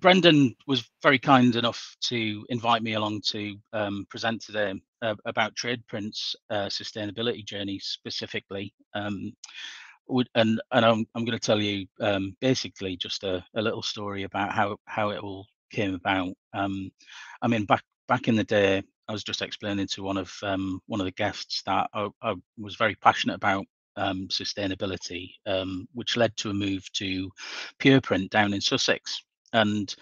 Brendan was very kind enough to invite me along to present today about Tradeprint's sustainability journey specifically. And I'm going to tell you basically just a little story about how it all came about. I mean, back in the day, I was just explaining to one of the guests that I was very passionate about sustainability, which led to a move to Pureprint down in Sussex. And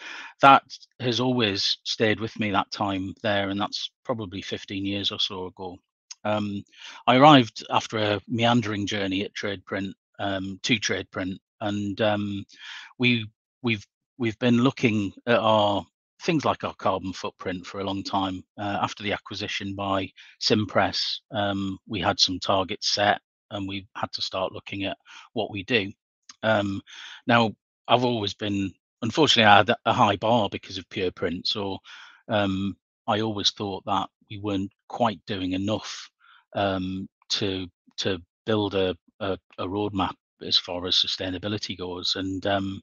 that has always stayed with me that time there, and that's probably 15 years or so ago. I arrived after a meandering journey at Tradeprint to Tradeprint, and we we've we've been looking at our things like our carbon footprint for a long time. After the acquisition by Simpress, we had some targets set, and we had to start looking at what we do. Now, I've always been, unfortunately, I had a high bar because of Pureprint, so I always thought that we weren't quite doing enough to build a roadmap as far as sustainability goes. And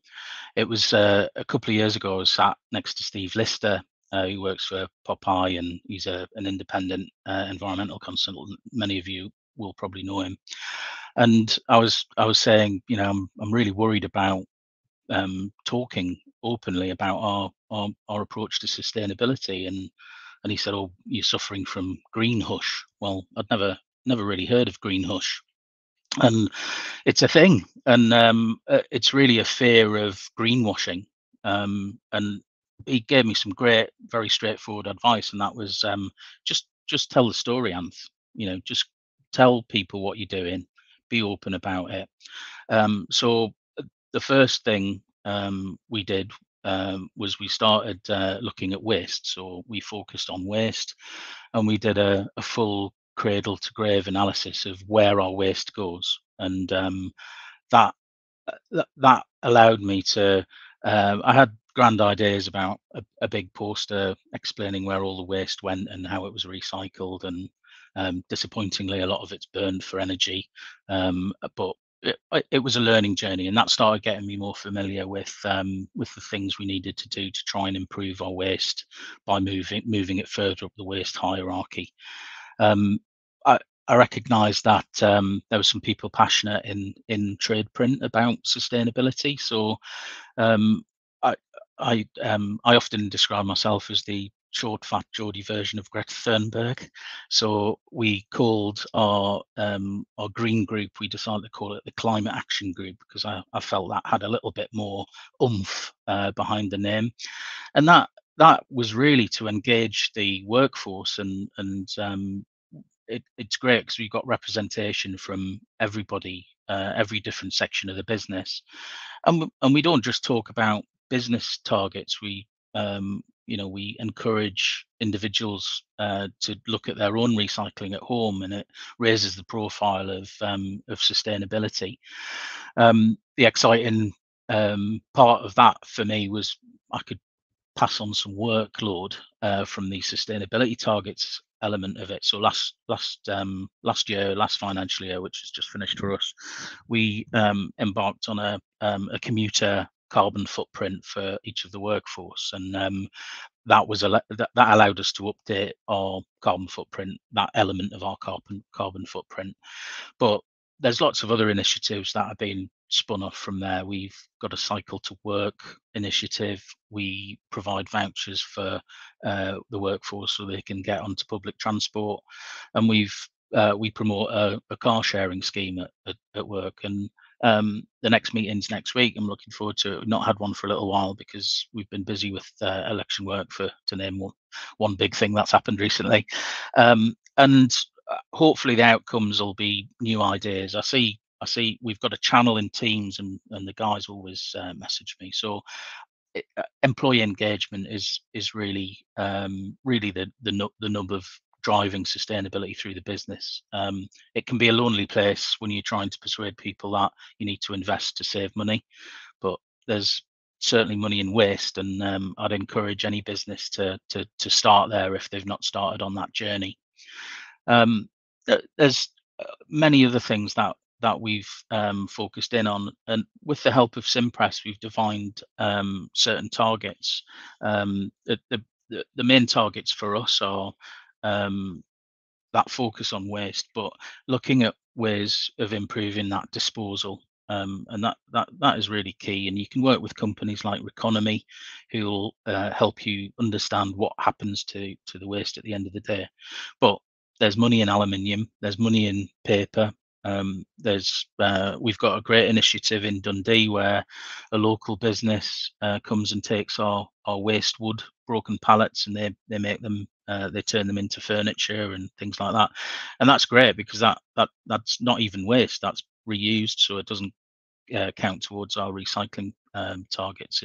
it was a couple of years ago, I was sat next to Steve Lister, who works for Popeye, and he's an independent environmental consultant. Many of you will probably know him. And I was saying, you know, I'm really worried about talking openly about our approach to sustainability. And he said, "Oh, you're suffering from green hush." Well, I'd never really heard of green hush, and it's a thing, and it's really a fear of greenwashing. And he gave me some great, very straightforward advice, and that was just tell the story, Anth. You know, just tell people what you're doing, be open about it. So the first thing we did was we started looking at waste. So we focused on waste, and we did a full cradle to grave analysis of where our waste goes, and that that allowed me to. I had grand ideas about a big poster explaining where all the waste went and how it was recycled, and disappointingly, a lot of it's burned for energy. But it was a learning journey, and that started getting me more familiar with the things we needed to do to try and improve our waste by moving it further up the waste hierarchy. I recognised that there were some people passionate in Tradeprint about sustainability, so I I often describe myself as the short, fat, Geordie version of Greta Thunberg. So we called our green group. We decided to call it the Climate Action Group because I felt that had a little bit more oomph behind the name, and that was really to engage the workforce, and it's great because we've got representation from everybody, every different section of the business, and we don't just talk about business targets. We encourage individuals to look at their own recycling at home, and it raises the profile of sustainability. The exciting part of that for me was I could pass on some workload from the sustainability targets element of it. So last financial year, which has just finished for us, we embarked on a commuter carbon footprint for each of the workforce, and that allowed us to update our carbon footprint, that element of our carbon footprint. But there's lots of other initiatives that have been spun off from there. We've got a cycle to work initiative. We provide vouchers for the workforce so they can get onto public transport, and we promote a car sharing scheme at work. And the next meeting's next week. I'm looking forward to it. We've not had one for a little while because we've been busy with election work, to name one big thing that's happened recently. And hopefully the outcomes will be new ideas. I see we've got a channel in Teams, and the guys always message me. So employee engagement is really the nub of driving sustainability through the business. It can be a lonely place when you're trying to persuade people that you need to invest to save money, but there's certainly money in waste, and I'd encourage any business to start there if they've not started on that journey. There's many other things that that we've focused in on, and with the help of Simpress, we've defined certain targets. The main targets for us are um, that focus on waste, but looking at ways of improving that disposal. And that is really key. And you can work with companies like Reconomy, who will help you understand what happens to the waste at the end of the day. But there's money in aluminium, there's money in paper. We've got a great initiative in Dundee where a local business comes and takes our waste wood, broken pallets, and they make them, they turn them into furniture and things like that. And that's great because that's not even waste, that's reused, so it doesn't count towards our recycling targets.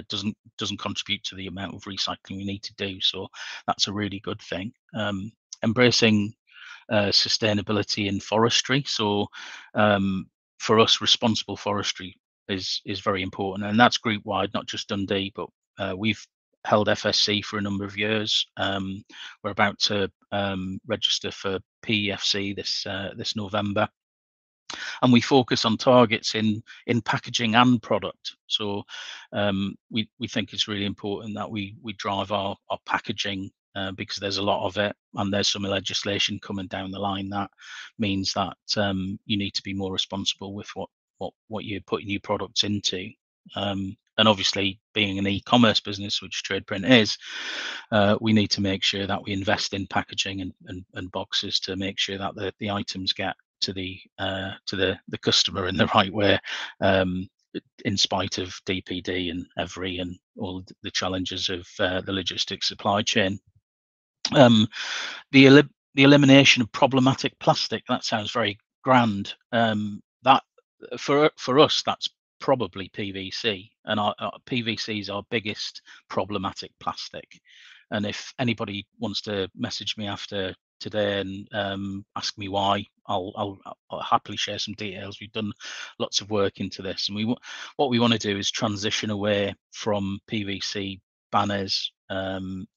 Doesn't contribute to the amount of recycling we need to do, so that's a really good thing. Embracing sustainability in forestry. So for us, responsible forestry is very important, and that's group wide, not just Dundee. But we've held FSC for a number of years. We're about to register for PEFC this November, and we focus on targets in packaging and product. So we think it's really important that we drive our packaging, because there's a lot of it, and there's some legislation coming down the line that means that you need to be more responsible with what you're putting your products into. And obviously, being an e-commerce business, which Tradeprint is, we need to make sure that we invest in packaging and boxes to make sure that the items get to the customer in the right way, in spite of DPD and Every and all the challenges of the logistics supply chain. The elimination of problematic plastic, that sounds very grand. That for us, that's probably PVC, and our PVC is our biggest problematic plastic. And if anybody wants to message me after today and ask me why, I'll happily share some details. We've done lots of work into this, and what we want to do is transition away from PVC banners and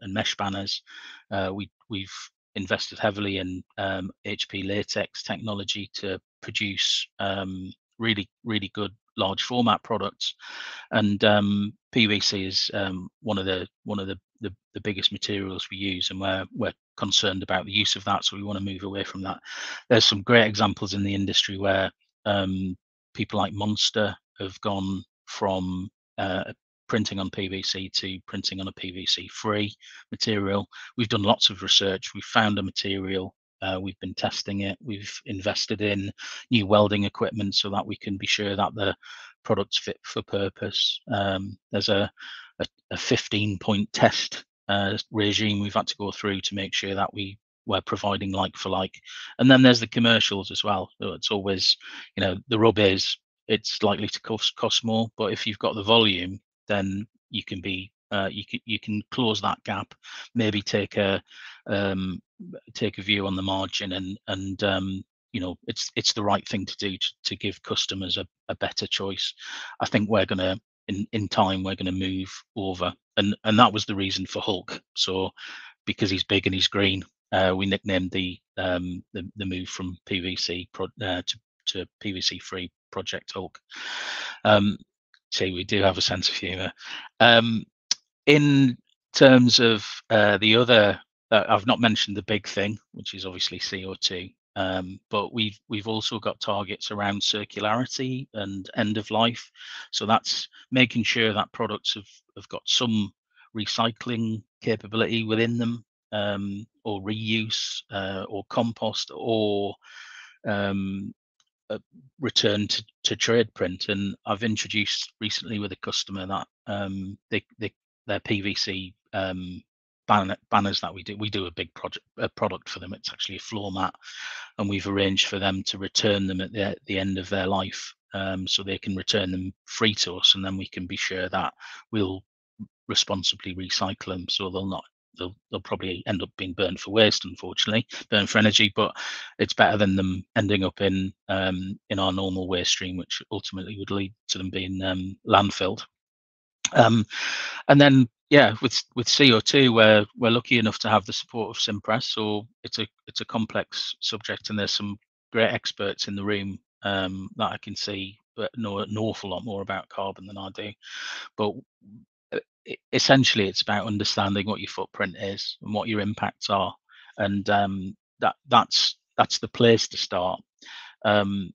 mesh banners. We've invested heavily in HP latex technology to produce really good large format products, and PVC is one of the biggest materials we use, and we're concerned about the use of that, so we want to move away from that. There's some great examples in the industry where people like Monster have gone from printing on PVC to printing on a PVC-free material. We've done lots of research. We've found a material. We've been testing it. We've invested in new welding equipment so that we can be sure that the product's fit for purpose. There's a 15-point test regime we've had to go through to make sure that we're providing like for like. And then there's the commercials as well. So it's always, the rub is it's likely to cost more, but if you've got the volume, then you can be you can close that gap, maybe take a view on the margin, and it's the right thing to do to give customers a better choice. I think we're gonna in time we're gonna move over, and that was the reason for Hulk. So because he's big and he's green, we nicknamed the move from PVC to PVC free Project Hulk. See, we do have a sense of humour. In terms of the other, I've not mentioned the big thing, which is obviously CO2, but we've also got targets around circularity and end of life. So that's making sure that products have got some recycling capability within them, or reuse, or compost, or return to Tradeprint. And I've introduced recently with a customer that their PVC banners that we do a big product for them. It's actually a floor mat, and we've arranged for them to return them at the end of their life, so they can return them free to us, and then we can be sure that we'll responsibly recycle them, so they'll probably end up being burnt for waste, unfortunately, burnt for energy, but it's better than them ending up in our normal waste stream, which ultimately would lead to them being landfilled. And then, yeah, with CO2, we're lucky enough to have the support of Simpress, so it's a complex subject, and there's some great experts in the room that I can see but know an awful lot more about carbon than I do. But essentially, it's about understanding what your footprint is and what your impacts are, and that's the place to start. Um,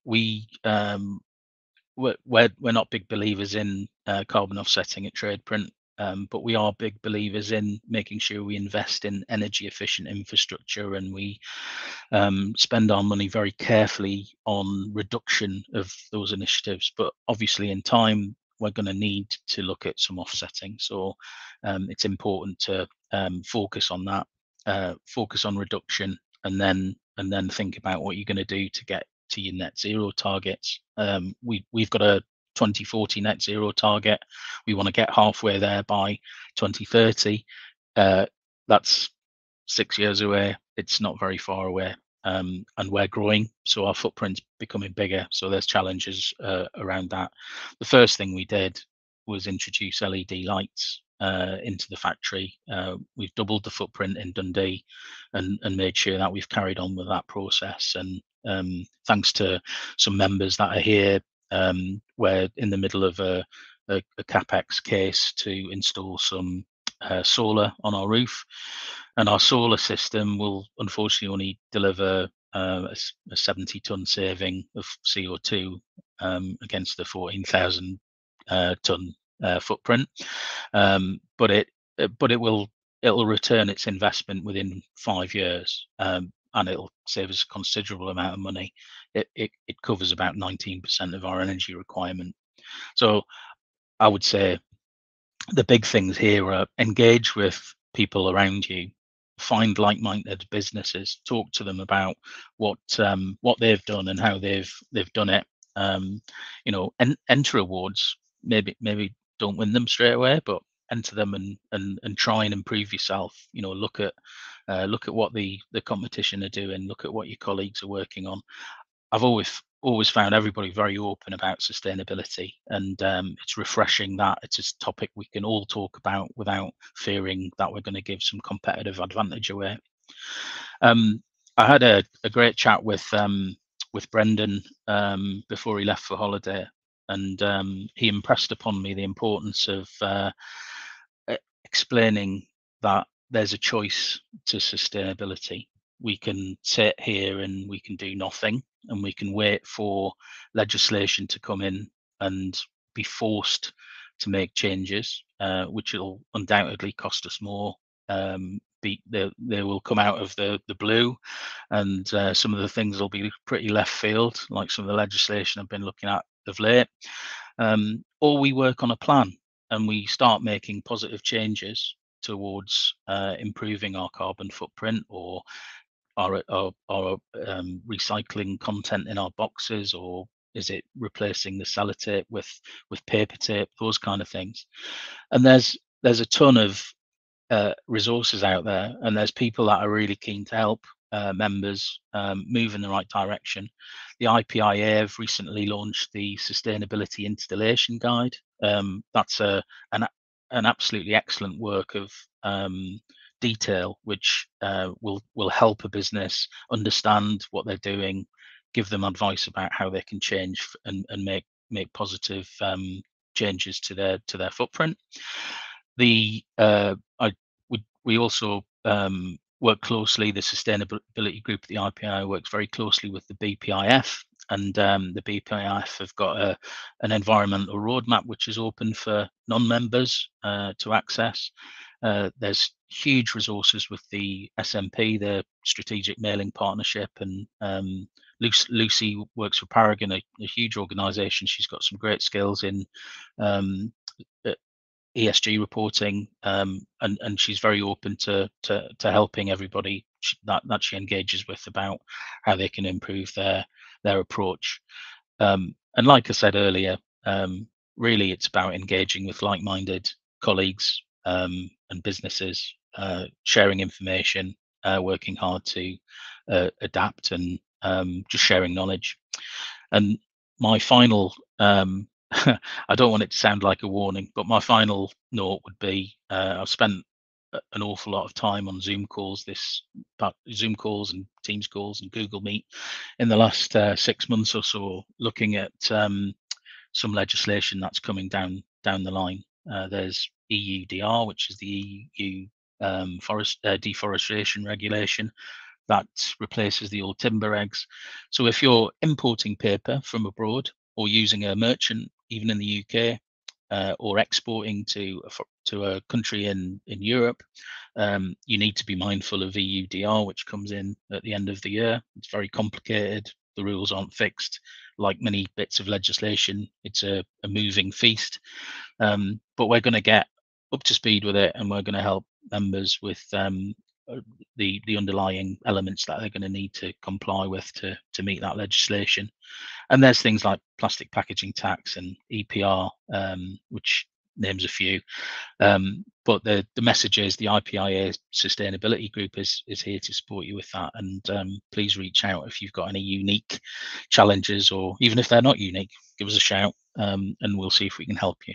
we we're not big believers in carbon offsetting at Tradeprint, but we are big believers in making sure we invest in energy efficient infrastructure, and we spend our money very carefully on reduction of those initiatives. But obviously, in time, we're going to need to look at some offsetting. So it's important to focus on that, focus on reduction, and then think about what you're going to do to get to your net zero targets. We've got a 2040 net zero target. We want to get halfway there by 2030. That's 6 years away. It's not very far away, and we're growing, so our footprint's becoming bigger. So there's challenges around that. The first thing we did was introduce LED lights into the factory. We've doubled the footprint in Dundee, and made sure that we've carried on with that process. And thanks to some members that are here, we're in the middle of a capex case to install some solar on our roof, and our solar system will unfortunately only deliver a 70-ton saving of CO2 against the 14,000 ton footprint, but it'll return its investment within 5 years, and it'll save us a considerable amount of money. It covers about 19% of our energy requirement. So I would say the big things here are engage with people around you, find like-minded businesses, talk to them about what they've done and how they've done it. Enter awards. Maybe don't win them straight away, but enter them and try and improve yourself. Look at what the competition are doing. Look at what your colleagues are working on. I've always found everybody very open about sustainability, and it's refreshing that it's a topic we can all talk about without fearing that we're going to give some competitive advantage away. I had a great chat with Brendan before he left for holiday, and he impressed upon me the importance of explaining that there's a choice to sustainability. We can sit here and we can do nothing, and we can wait for legislation to come in and be forced to make changes, which will undoubtedly cost us more. They will come out of the blue, and some of the things will be pretty left field, like some of the legislation I've been looking at of late. Or we work on a plan and we start making positive changes towards improving our carbon footprint, or our recycling content in our boxes, or is it replacing the sellotape with paper tape, those kind of things. And there's a ton of resources out there, and there's people that are really keen to help members move in the right direction. The IPIA have recently launched the Sustainability Installation Guide. That's an absolutely excellent work of detail, which will help a business understand what they're doing, give them advice about how they can change and make positive changes to their footprint. We also work closely. The sustainability group at the IPI works very closely with the BPIF, and the BPIF have got an environmental roadmap which is open for non-members to access. There's huge resources with the SMP, the Strategic Mailing Partnership, and Lucy works for Paragon, a huge organisation. She's got some great skills in ESG reporting, and she's very open to helping everybody that she engages with about how they can improve their approach. And like I said earlier, really it's about engaging with like-minded colleagues and businesses, sharing information, working hard to adapt, and just sharing knowledge. And my final I don't want it to sound like a warning, but my final note would be I've spent an awful lot of time on Zoom calls, Zoom calls and Teams calls and Google Meet in the last 6 months or so, looking at some legislation that's coming down the line. There's EUDR, which is the EU deforestation regulation that replaces the old timber regs. So if you're importing paper from abroad or using a merchant, even in the UK, or exporting to a country in Europe, you need to be mindful of EUDR, which comes in at the end of the year. It's very complicated. The rules aren't fixed. Like many bits of legislation, it's a moving feast. But we're going to get up to speed with it, and we're going to help members with the underlying elements that they're going to need to comply with to meet that legislation. And there's things like plastic packaging tax and EPR, which names a few. But the message is the IPIA sustainability group is here to support you with that. And please reach out if you've got any unique challenges, or even if they're not unique, give us a shout, and we'll see if we can help you.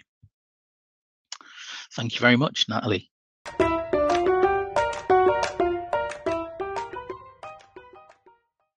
Thank you very much, Natalie.